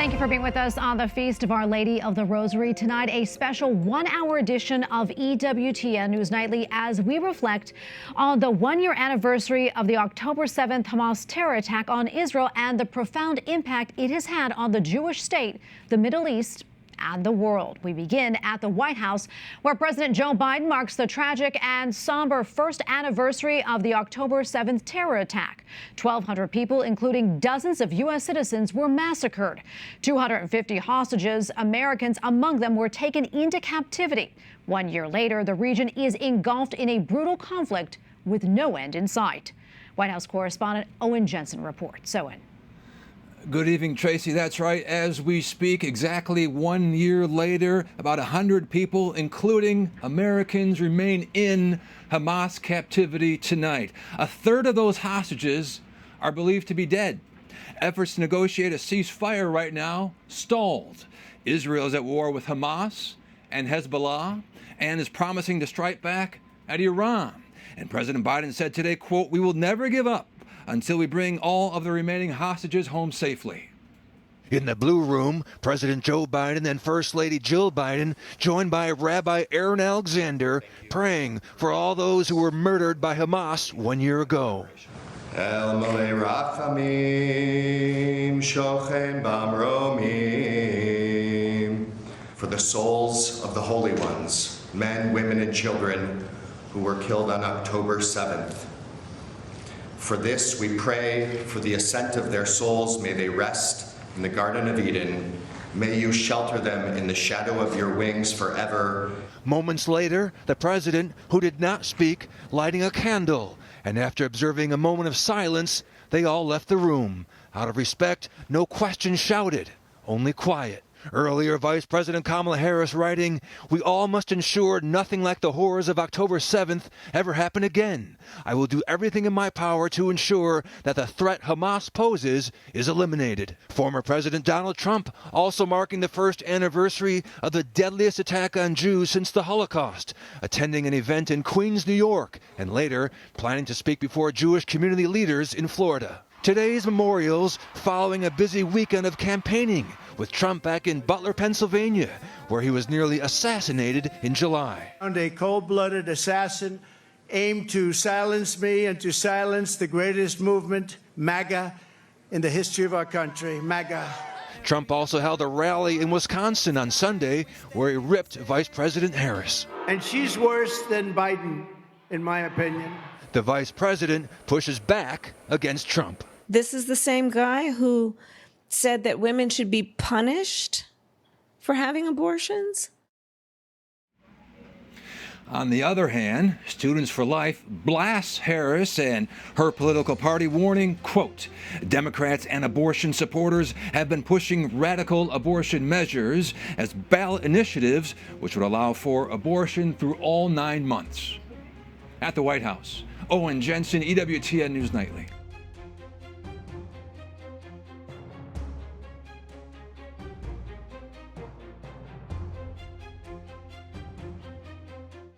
Thank you for being with us on the Feast of Our Lady of the Rosary. Tonight, a special one-hour edition of EWTN News Nightly as we reflect on the one-year anniversary of the October 7th Hamas terror attack on Israel and the profound impact it has had on the Jewish state, the Middle East, and the world. We begin at the White House, where President Joe Biden marks the tragic and somber first anniversary of the October 7th terror attack. 1,200 people, including dozens of U.S. citizens, were massacred. 250 hostages, Americans among them, were taken into captivity. 1 year later, the region is engulfed in a brutal conflict with no end in sight. White House correspondent Owen Jensen reports. Owen. Good evening, Tracy. That's right. As we speak, exactly 1 year later, about 100 people, including Americans, remain in Hamas captivity tonight. A third of those hostages are believed to be dead. Efforts to negotiate a ceasefire right now stalled. Israel is at war with Hamas and Hezbollah and is promising to strike back at Iran. And President Biden said today, quote, "We will never give up until we bring all of the remaining hostages home safely." In the Blue Room, President Joe Biden and First Lady Jill Biden, joined by Rabbi Aaron Alexander, praying for all those who were murdered by Hamas 1 year ago. El Malei Rachamim, Shochen Bamromim, for the souls of the holy ones, men, women, and children who were killed on October 7th. For this, we pray for the ascent of their souls. May they rest in the Garden of Eden. May you shelter them in the shadow of your wings forever. Moments later, the president, who did not speak, lighting a candle. And after observing a moment of silence, they all left the room. Out of respect, no questions shouted, only quiet. Earlier, Vice President Kamala Harris writing, "We all must ensure nothing like the horrors of October 7th ever happen again. I will do everything in my power to ensure that the threat Hamas poses is eliminated." Former President Donald Trump also marking the first anniversary of the deadliest attack on Jews since the Holocaust, attending an event in Queens, New York, and later planning to speak before Jewish community leaders in Florida. Today's memorials following a busy weekend of campaigning, with Trump back in Butler, Pennsylvania, where he was nearly assassinated in July. A cold-blooded assassin aimed to silence me and to silence the greatest movement, MAGA, in the history of our country, MAGA. Trump also held a rally in Wisconsin on Sunday where he ripped Vice President Harris. And she's worse than Biden, in my opinion. The vice president pushes back against Trump. This is the same guy who said that women should be punished for having abortions. On the other hand, Students for Life blasts Harris and her political party, warning, quote, "Democrats and abortion supporters have been pushing radical abortion measures as ballot initiatives which would allow for abortion through all 9 months." At the White House, Owen Jensen, EWTN News Nightly.